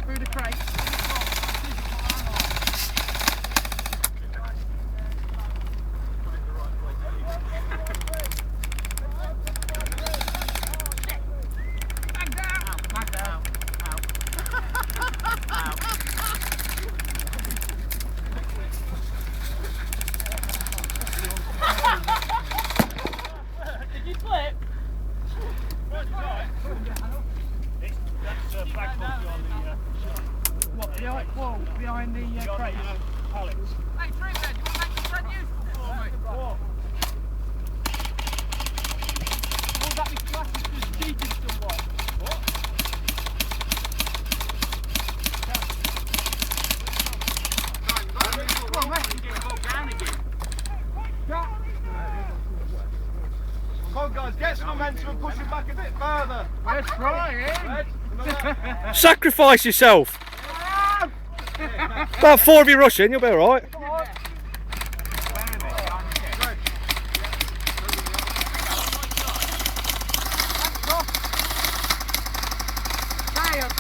through the crate. Did you slip? What, behind the crate? Pallets. Hey, Trim, do you want to make the front useful for me? What? Will that be classed as cheating somewhat? What? Come on, mate. Get bogged down again. Come on guys, get some momentum and push it back a bit further. We're trying. Sacrifice yourself. About 4 of you rushing, you'll be alright.